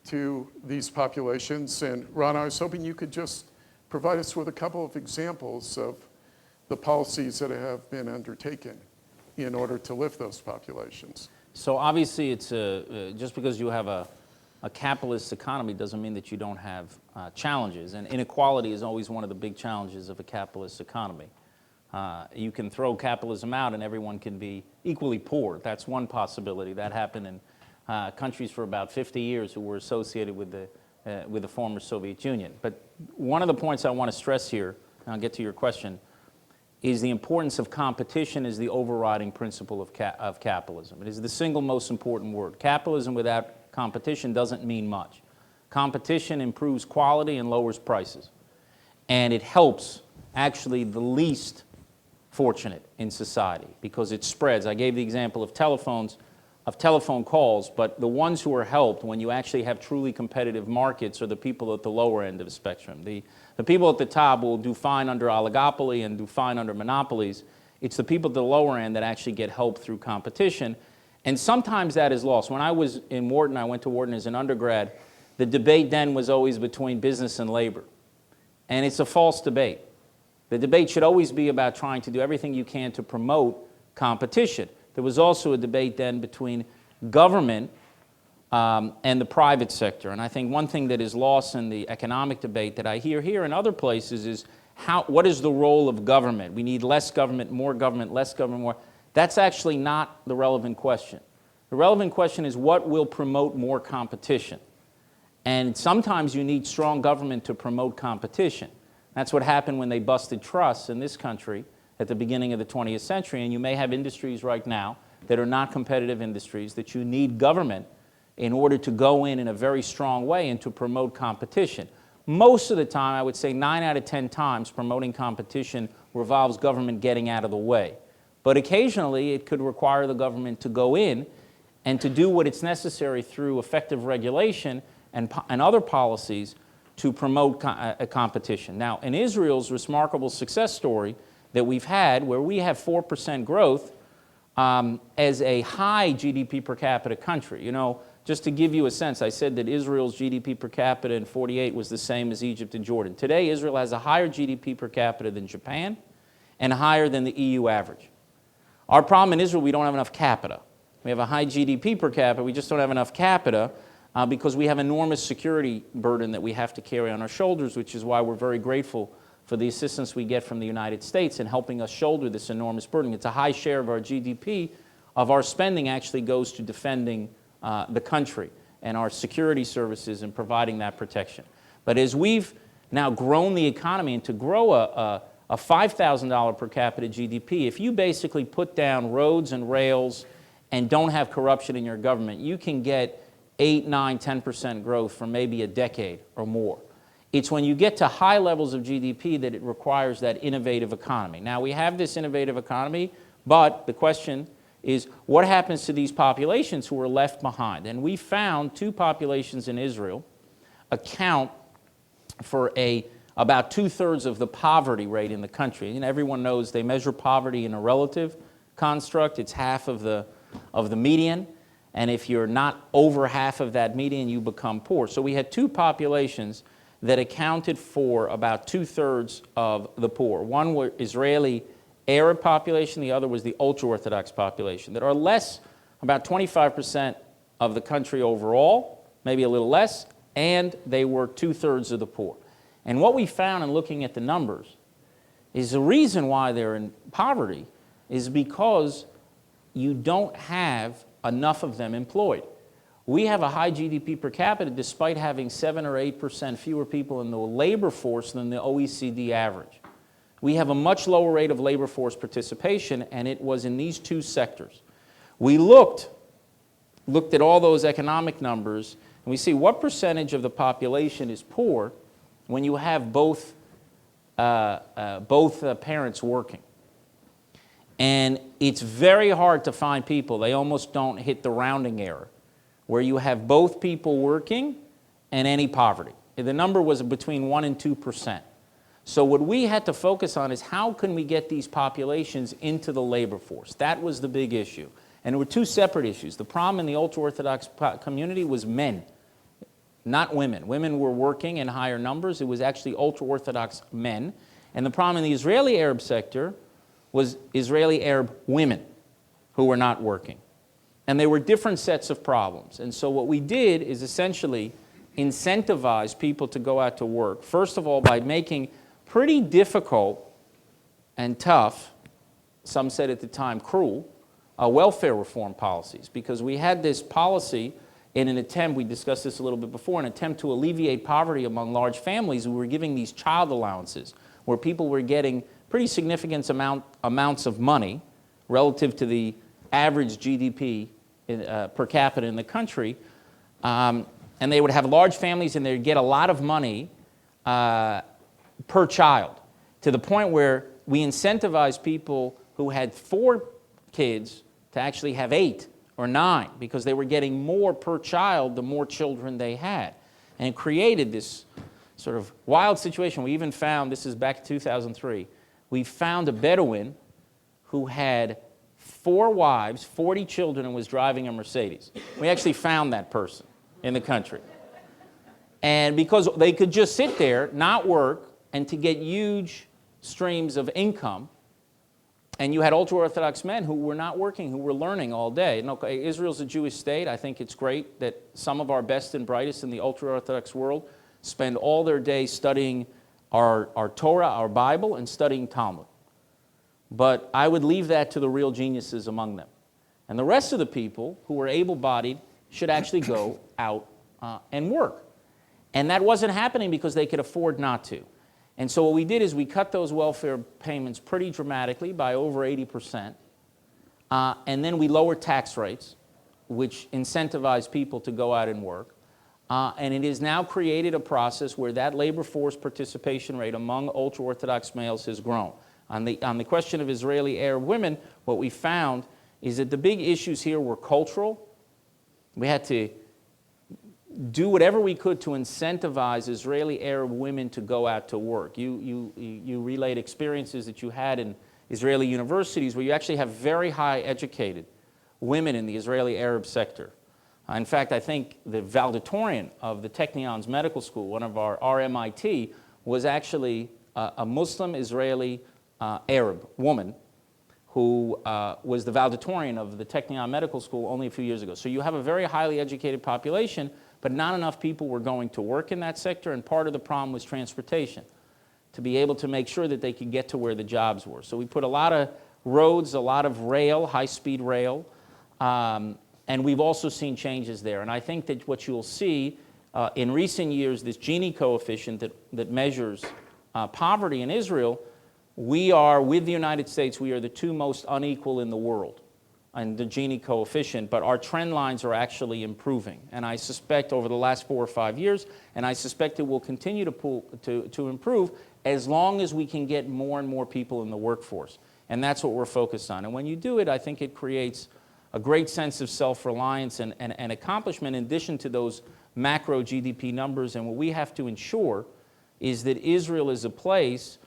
to these populations. And Ron, I was hoping you could just provide us with a couple of examples of the policies that have been undertaken in order to lift those populations. So obviously, it's just because you have a capitalist economy doesn't mean that you don't have challenges. And inequality is always one of the big challenges of a capitalist economy. You can throw capitalism out and everyone can be equally poor. That's one possibility. That happened in countries for about 50 years who were associated with the former Soviet Union. But one of the points I want to stress here, and I'll get to your question, is the importance of competition as the overriding principle of capitalism. It is the single most important word. Capitalism without competition doesn't mean much. Competition improves quality and lowers prices. And it helps actually the least fortunate in society because it spreads. I gave the example of telephone calls, but the ones who are helped when you actually have truly competitive markets are the people at the lower end of the spectrum. The people at the top will do fine under oligopoly and do fine under monopolies. It's the people at the lower end that actually get help through competition, and sometimes that is lost. When I was in Wharton, I went to Wharton as an undergrad, the debate then was always between business and labor, and it's a false debate. The debate should always be about trying to do everything you can to promote competition. There was also a debate then between government and the private sector. And I think one thing that is lost in the economic debate that I hear here and other places is what is the role of government? We need less government, less government, more. That's actually not the relevant question. The relevant question is what will promote more competition? And sometimes you need strong government to promote competition. That's what happened when they busted trusts in this country at the beginning of the 20th century, and you may have industries right now that are not competitive industries that you need government in order to go in a very strong way and to promote competition. Most of the time, I would say 9 out of 10 times, promoting competition revolves government getting out of the way. But occasionally, it could require the government to go in and to do what it's necessary through effective regulation and other policies to promote competition. Now, in Israel's remarkable success story that we've had, where we have 4% growth as a high GDP per capita country. You know, just to give you a sense, I said that Israel's GDP per capita in '48 was the same as Egypt and Jordan. Today, Israel has a higher GDP per capita than Japan and higher than the EU average. Our problem in Israel, we don't have enough capita. We have a high GDP per capita, we just don't have enough capita because we have enormous security burden that we have to carry on our shoulders, which is why we're very grateful for the assistance we get from the United States in helping us shoulder this enormous burden. It's a high share of our GDP, of our spending actually goes to defending the country and our security services and providing that protection. But as we've now grown the economy and to grow a $5,000 per capita GDP, if you basically put down roads and rails and don't have corruption in your government, you can get 8, 9, 10% growth for maybe a decade or more. It's when you get to high levels of GDP that it requires that innovative economy. Now, we have this innovative economy, but the question is, what happens to these populations who are left behind? And we found 2 populations in Israel account for about 2/3 of the poverty rate in the country. And everyone knows they measure poverty in a relative construct. It's half of the median. And if you're not over half of that median, you become poor. So we had 2 populations that accounted for about 2/3 of the poor. One were Israeli Arab population, the other was the Ultra-Orthodox population, that are less, about 25% of the country overall, maybe a little less, and they were 2/3 of the poor. And what we found in looking at the numbers is the reason why they're in poverty is because you don't have enough of them employed. We have a high GDP per capita despite having 7 or 8% fewer people in the labor force than the OECD average. We have a much lower rate of labor force participation, and it was in these 2 sectors. We looked at all those economic numbers, and we see what percentage of the population is poor when you have both parents working. And it's very hard to find people, they almost don't hit the rounding error, where you have both people working and any poverty. The number was between 1 and 2%. So what we had to focus on is how can we get these populations into the labor force? That was the big issue. And there were 2 separate issues. The problem in the Ultra-Orthodox community was men, not women. Women were working in higher numbers. It was actually Ultra-Orthodox men. And the problem in the Israeli Arab sector was Israeli Arab women who were not working. And they were different sets of problems. And so what we did is essentially incentivize people to go out to work, first of all by making pretty difficult and tough, some said at the time cruel, welfare reform policies. Because we had this policy in an attempt, we discussed this a little bit before, an attempt to alleviate poverty among large families. We were giving these child allowances where people were getting pretty significant amounts of money relative to the average GDP per capita in the country. And they would have large families and they'd get a lot of money per child, to the point where we incentivized people who had 4 kids to actually have 8 or 9 because they were getting more per child the more children they had. And it created this sort of wild situation. We even found, this is back in 2003, we found a Bedouin who had 4 wives, 40 children, and was driving a Mercedes. We actually found that person in the country. And because they could just sit there, not work, and to get huge streams of income, and you had ultra-Orthodox men who were not working, who were learning all day. And okay, Israel's a Jewish state. I think it's great that some of our best and brightest in the ultra-Orthodox world spend all their day studying our Torah, our Bible, and studying Talmud. But I would leave that to the real geniuses among them. And the rest of the people who were able-bodied should actually go out and work. And that wasn't happening because they could afford not to. And so what we did is we cut those welfare payments pretty dramatically by over 80%. And then we lowered tax rates, which incentivized people to go out and work. And it has now created a process where that labor force participation rate among ultra-Orthodox males has grown. On the question of Israeli Arab women, what we found is that the big issues here were cultural. We had to do whatever we could to incentivize Israeli Arab women to go out to work. You relayed experiences that you had in Israeli universities where you actually have very high educated women in the Israeli Arab sector. In fact, I think the valedictorian of the Technion's medical school, one of our RMIT, was actually a Muslim Israeli Arab woman who was the valedictorian of the Technion Medical School only a few years ago. So you have a very highly educated population, but not enough people were going to work in that sector, and part of the problem was transportation, to be able to make sure that they could get to where the jobs were. So we put a lot of roads, a lot of rail, high-speed rail, and we've also seen changes there. And I think that what you'll see in recent years, this Gini coefficient that measures poverty in Israel, we are, with the United States, we are the two most unequal in the world and the Gini coefficient, but our trend lines are actually improving. And I suspect over the last 4 or 5 years, and I suspect it will continue to improve as long as we can get more and more people in the workforce. And that's what we're focused on. And when you do it, I think it creates a great sense of self-reliance and accomplishment in addition to those macro GDP numbers. And what we have to ensure is that Israel is a place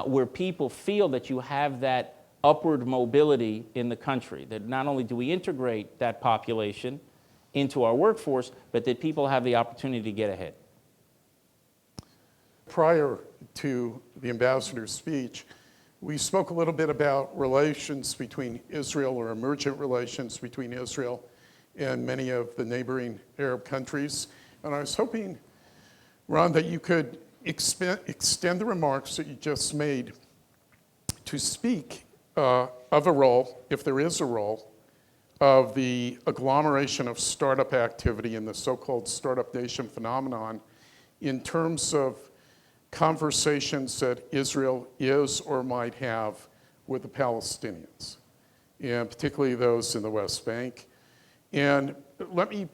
where people feel that you have that upward mobility in the country, that not only do we integrate that population into our workforce, but that people have the opportunity to get ahead. Prior to the ambassador's speech, we spoke a little bit about relations between Israel, or emergent relations between Israel and many of the neighboring Arab countries. And I was hoping, Ron, that you could extend the remarks that you just made to speak of a role, if there is a role, of the agglomeration of startup activity in the so-called startup nation phenomenon in terms of conversations that Israel is or might have with the Palestinians, and particularly those in the West Bank. And let me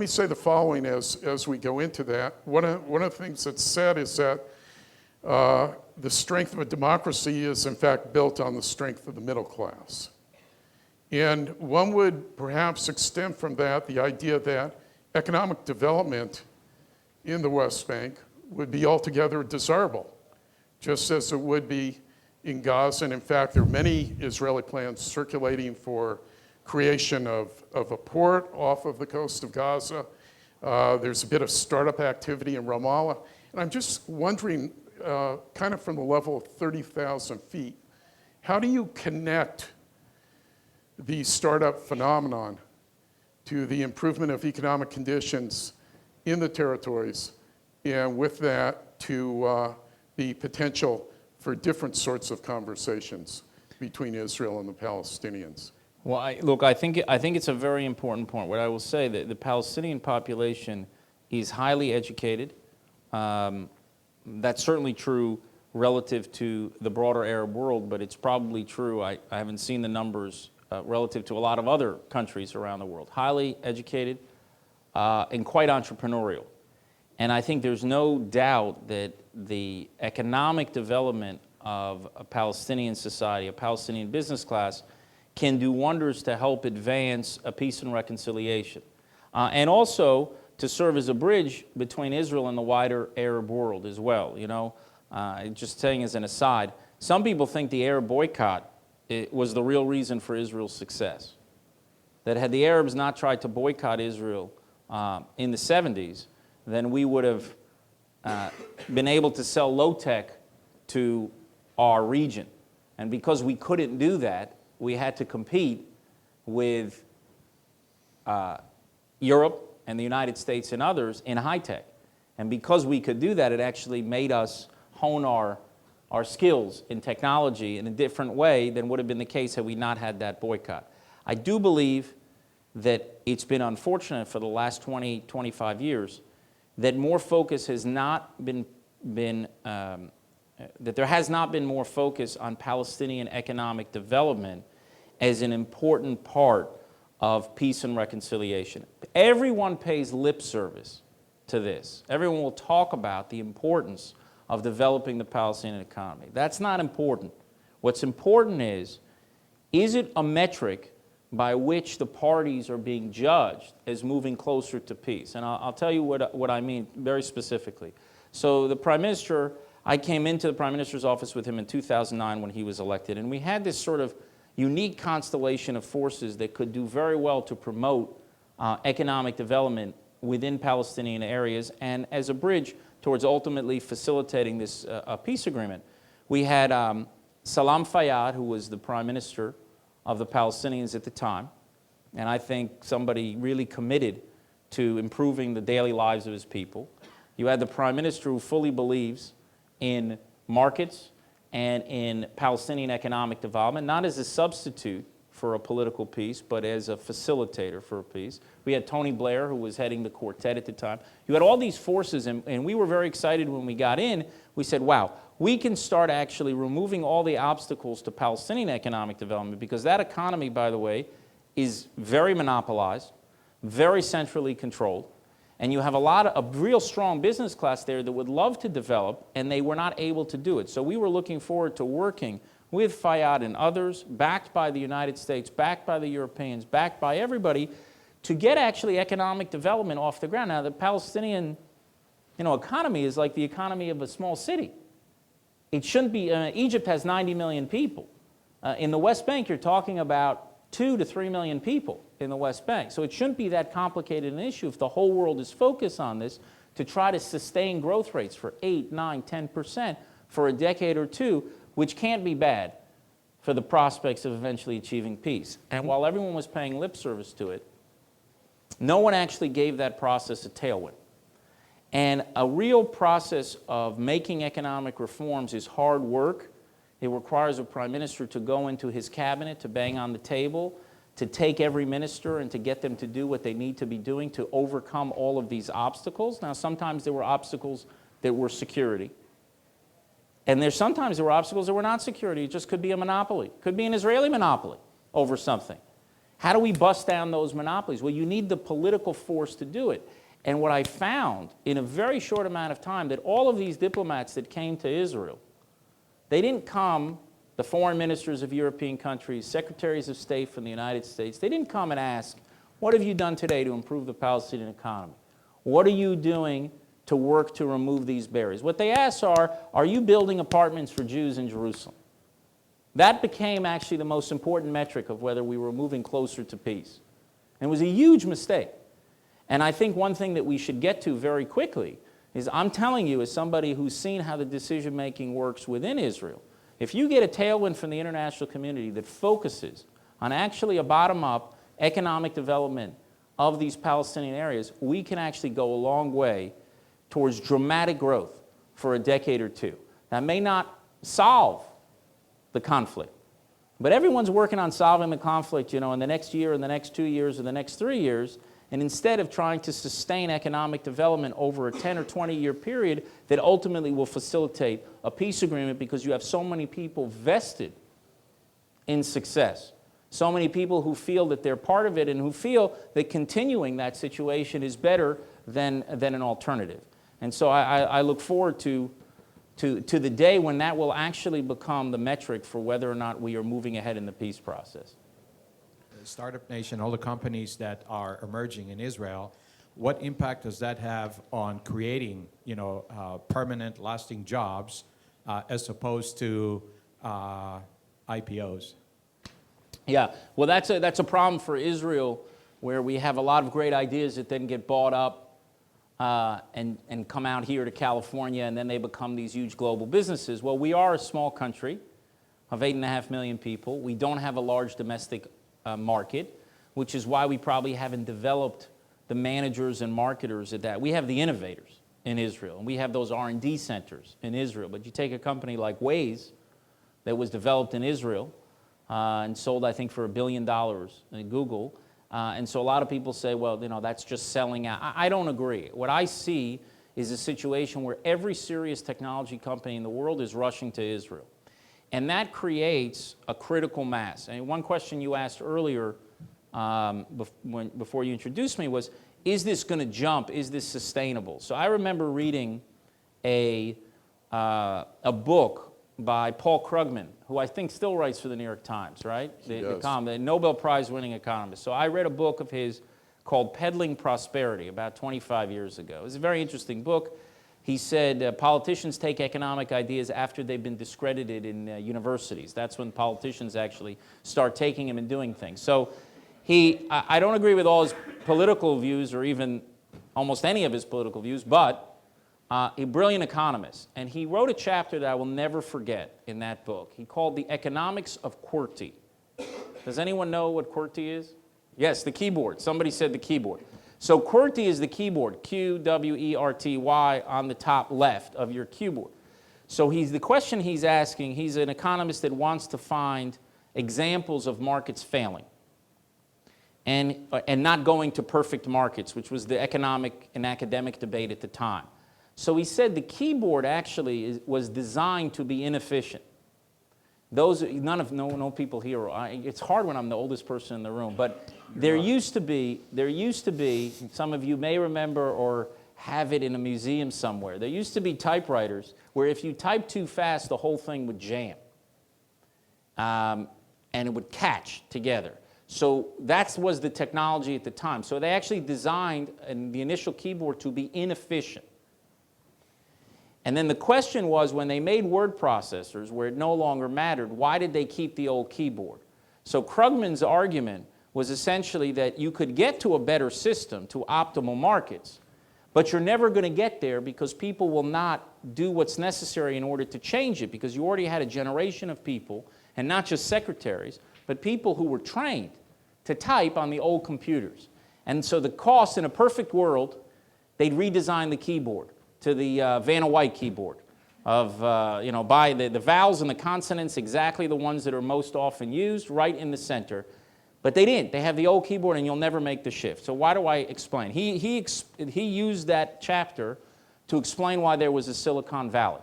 say the following as we go into that. One of the things that's said is that the strength of a democracy is in fact built on the strength of the middle class. And one would perhaps extend from that the idea that economic development in the West Bank would be altogether desirable, just as it would be in Gaza. And in fact, there are many Israeli plans circulating for creation of a port off of the coast of Gaza. There's a bit of startup activity in Ramallah. And I'm just wondering, kind of from the level of 30,000 feet, how do you connect the startup phenomenon to the improvement of economic conditions in the territories, and with that to the potential for different sorts of conversations between Israel and the Palestinians? Well, look, I think it's a very important point. What I will say, that the Palestinian population is highly educated. That's certainly true relative to the broader Arab world, but it's probably true, I haven't seen the numbers, relative to a lot of other countries around the world. Highly educated and quite entrepreneurial. And I think there's no doubt that the economic development of a Palestinian society, a Palestinian business class, can do wonders to help advance a peace and reconciliation. And also to serve as a bridge between Israel and the wider Arab world as well. You know, just saying as an aside, some people think the Arab boycott was the real reason for Israel's success. That had the Arabs not tried to boycott Israel in the 70s, then we would have been able to sell low-tech to our region. And because we couldn't do that, we had to compete with Europe and the United States and others in high-tech. And because we could do that, it actually made us hone our skills in technology in a different way than would have been the case had we not had that boycott. I do believe that it's been unfortunate for the last 20, 25 years that more focus has not been that there has not been more focus on Palestinian economic development as an important part of peace and reconciliation. Everyone pays lip service to this. Everyone will talk about the importance of developing the Palestinian economy. That's not important. What's important is it a metric by which the parties are being judged as moving closer to peace? And I'll tell you what I mean very specifically. So the Prime Minister, I came into the Prime Minister's office with him in 2009 when he was elected, and we had this sort of unique constellation of forces that could do very well to promote economic development within Palestinian areas and as a bridge towards ultimately facilitating this peace agreement. We had Salam Fayyad, who was the Prime Minister of the Palestinians at the time, and I think somebody really committed to improving the daily lives of his people. You had the Prime Minister who fully believes in markets and in Palestinian economic development, not as a substitute for a political peace, but as a facilitator for a peace. We had Tony Blair, who was heading the Quartet at the time. You had all these forces, and we were very excited when we got in. We said, wow, we can start actually removing all the obstacles to Palestinian economic development, because that economy, by the way, is very monopolized, very centrally controlled, and you have a lot of real strong business class there that would love to develop, and they were not able to do it. So we were looking forward to working with Fayyad and others, backed by the United States, backed by the Europeans, backed by everybody, to get actually economic development off the ground. Now, the Palestinian economy is like the economy of a small city. It shouldn't be, Egypt has 90 million people. In the West Bank, you're talking about 2 to 3 million people in the West Bank. So it shouldn't be that complicated an issue if the whole world is focused on this to try to sustain growth rates for 8, 9, 10% for a decade or two, which can't be bad for the prospects of eventually achieving peace. And while everyone was paying lip service to it, no one actually gave that process a tailwind. And a real process of making economic reforms is hard work. It requires a prime minister to go into his cabinet, to bang on the table, to take every minister and to get them to do what they need to be doing to overcome all of these obstacles. Now, sometimes there were obstacles that were security. And sometimes there were obstacles that were not security. It just could be a monopoly. It could be an Israeli monopoly over something. How do we bust down those monopolies? Well, you need the political force to do it. And what I found in a very short amount of time, that all of these diplomats that came to Israel, they didn't come, the foreign ministers of European countries, secretaries of state from the United States, they didn't come and ask, what have you done today to improve the Palestinian economy? What are you doing to work to remove these barriers? What they asked are you building apartments for Jews in Jerusalem? That became actually the most important metric of whether we were moving closer to peace. And it was a huge mistake. And I think one thing that we should get to very quickly is, I'm telling you, as somebody who's seen how the decision-making works within Israel, if you get a tailwind from the international community that focuses on actually a bottom-up economic development of these Palestinian areas, we can actually go a long way towards dramatic growth for a decade or two. That may not solve the conflict, but everyone's working on solving the conflict, in the next year, in the next 2 years, or the next 3 years, and instead of trying to sustain economic development over a 10 or 20-year period that ultimately will facilitate a peace agreement, because you have so many people vested in success, so many people who feel that they're part of it and who feel that continuing that situation is better than an alternative. And so I look forward to the day when that will actually become the metric for whether or not we are moving ahead in the peace process. Startup Nation, all the companies that are emerging in Israel, what impact does that have on creating, permanent, lasting jobs as opposed to IPOs? Yeah, well, that's a problem for Israel, where we have a lot of great ideas that then get bought up and come out here to California, and then they become these huge global businesses. Well, we are a small country of 8.5 million people. We don't have a large domestic market, which is why we probably haven't developed the managers and marketers at that. We have the innovators in Israel, and we have those R&D centers in Israel. But you take a company like Waze that was developed in Israel and sold, I think, for $1 billion in Google. And so a lot of people say, well, that's just selling out. I don't agree. What I see is a situation where every serious technology company in the world is rushing to Israel. And that creates a critical mass. And one question you asked earlier before you introduced me was, is this going to jump? Is this sustainable? So I remember reading a book by Paul Krugman, who I think still writes for the New York Times, right? The Nobel Prize-winning economist. So I read a book of his called Peddling Prosperity about 25 years ago. It was a very interesting book. He said politicians take economic ideas after they've been discredited in universities. That's when politicians actually start taking them and doing things. So I don't agree with all his political views, or even almost any of his political views, but a brilliant economist. And he wrote a chapter that I will never forget in that book. He called The Economics of QWERTY. Does anyone know what QWERTY is? Yes, the keyboard. Somebody said the keyboard. So QWERTY is the keyboard, Q-W-E-R-T-Y, on the top left of your keyboard. So the question he's asking, he's an economist that wants to find examples of markets failing and not going to perfect markets, which was the economic and academic debate at the time. So he said the keyboard actually was designed to be inefficient. No people here, it's hard when I'm the oldest person in the room, but there used to be, some of you may remember or have it in a museum somewhere, there used to be typewriters where if you typed too fast, the whole thing would jam. And it would catch together. So that was the technology at the time. So they actually designed the initial keyboard to be inefficient. And then the question was, when they made word processors where it no longer mattered, why did they keep the old keyboard? So Krugman's argument was essentially that you could get to a better system, to optimal markets, but you're never going to get there because people will not do what's necessary in order to change it, because you already had a generation of people, and not just secretaries, but people who were trained to type on the old computers. And so the cost, in a perfect world, they'd redesign the keyboard to the Vanna White keyboard of, by the vowels and the consonants, exactly the ones that are most often used, right in the center. But they didn't. They have the old keyboard, and you'll never make the shift. So why do I explain? He used that chapter to explain why there was a Silicon Valley.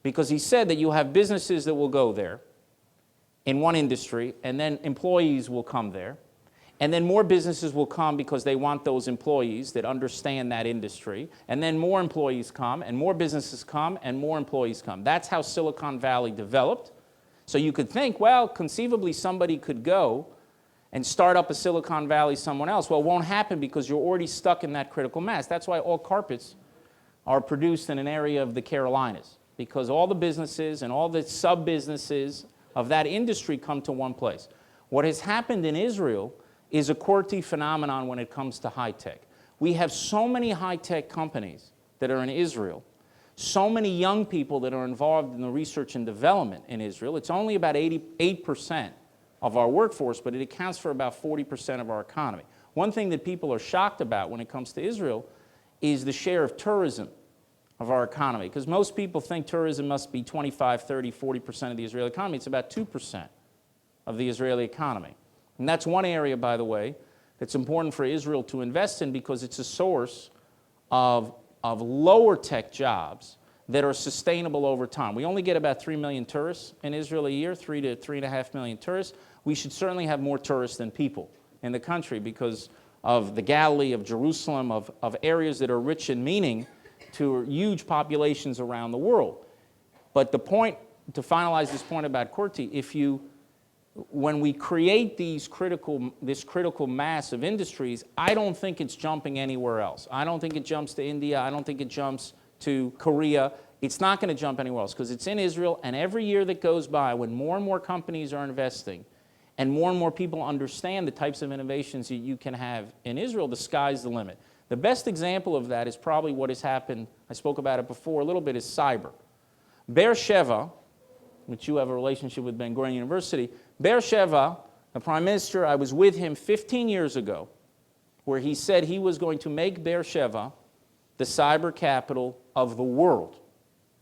Because he said that you have businesses that will go there in one industry, and then employees will come there. And then more businesses will come because they want those employees that understand that industry. And then more employees come, and more businesses come, and more employees come. That's how Silicon Valley developed. So you could think, well, conceivably somebody could go and start up a Silicon Valley somewhere else. Well, it won't happen because you're already stuck in that critical mass. That's why all carpets are produced in an area of the Carolinas, because all the businesses and all the sub-businesses of that industry come to one place. What has happened in Israel is a QWERTY phenomenon when it comes to high-tech. We have so many high-tech companies that are in Israel, so many young people that are involved in the research and development in Israel. It's only about 88% of our workforce, but it accounts for about 40% of our economy. One thing that people are shocked about when it comes to Israel is the share of tourism of our economy, because most people think tourism must be 25, 30, 40% of the Israeli economy. It's about 2% of the Israeli economy. And that's one area, by the way, that's important for Israel to invest in, because it's a source of lower tech jobs that are sustainable over time. We only get about 3 million tourists in Israel a year, 3 to 3.5 million tourists. We should certainly have more tourists than people in the country because of the Galilee, of Jerusalem, of areas that are rich in meaning to huge populations around the world. But the point, to finalize this point about QWERTY, when we create this critical mass of industries, I don't think it's jumping anywhere else. I don't think it jumps to India. I don't think it jumps to Korea. It's not going to jump anywhere else because it's in Israel, and every year that goes by, when more and more companies are investing and more people understand the types of innovations that you can have in Israel, the sky's the limit. The best example of that is probably what has happened, I spoke about it before a little bit, is cyber. Beersheva, which you have a relationship with Ben Gurion University, Beersheva, the Prime Minister, I was with him 15 years ago, where he said he was going to make Beersheva the cyber capital of the world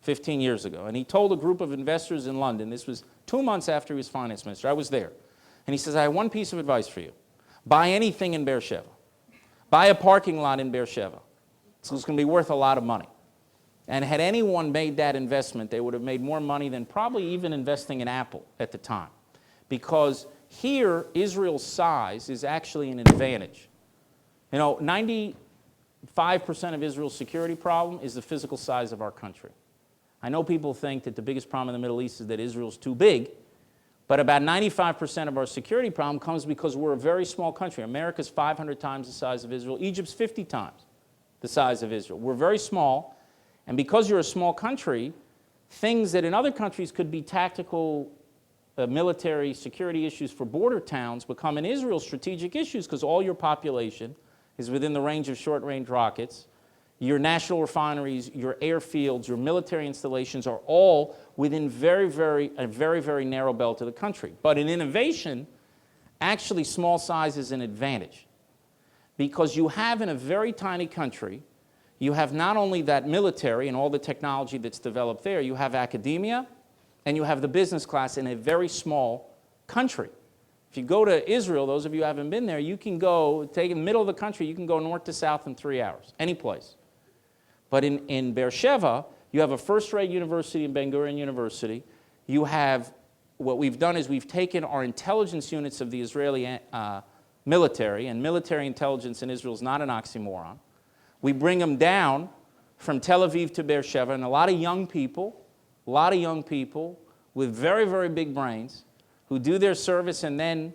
15 years ago. And he told a group of investors in London, this was 2 months after he was finance minister, I was there, and he says, I have one piece of advice for you. Buy anything in Beersheva. Buy a parking lot in Beersheva. So it's going to be worth a lot of money. And had anyone made that investment, they would have made more money than probably even investing in Apple at the time. Because here, Israel's size is actually an advantage. 95% of Israel's security problem is the physical size of our country. I know people think that the biggest problem in the Middle East is that Israel's too big, but about 95% of our security problem comes because we're a very small country. America's 500 times the size of Israel. Egypt's 50 times the size of Israel. We're very small, and because you're a small country, things that in other countries could be tactical military security issues for border towns become in Israel strategic issues because all your population is within the range of short-range rockets. Your national refineries, your airfields, your military installations are all within a very, very narrow belt of the country. But in innovation, actually small size is an advantage because you have in a very tiny country, you have not only that military and all the technology that's developed there, you have academia and you have the business class in a very small country. If you go to Israel, those of you who haven't been there, you can go, take in the middle of the country, you can go north to south in 3 hours, any place. But in Beersheba, you have a first-rate university in Ben Gurion University. You have, what we've done is we've taken our intelligence units of the Israeli military, and military intelligence in Israel is not an oxymoron. We bring them down from Tel Aviv to Beersheba, and a lot of young people with very, very big brains who do their service and then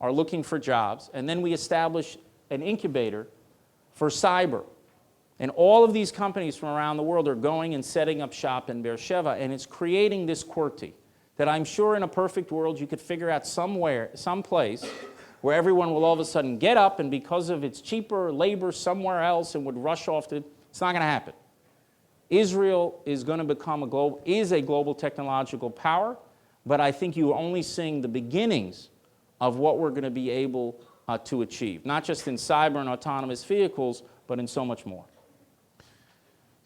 are looking for jobs. And then we establish an incubator for cyber. And all of these companies from around the world are going and setting up shop in Beersheba, and it's creating this QWERTY that I'm sure in a perfect world you could figure out somewhere, someplace where everyone will all of a sudden get up, and because of its cheaper labor somewhere else and would rush off to, it's not going to happen. Israel is going to become a global technological power, but I think you're only seeing the beginnings of what we're going to be able to achieve, not just in cyber and autonomous vehicles, but in so much more.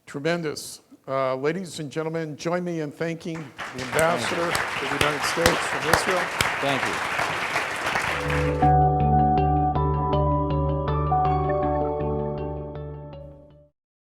Tremendous. Ladies and gentlemen, join me in thanking the ambassador of the United States from Israel. Thank you.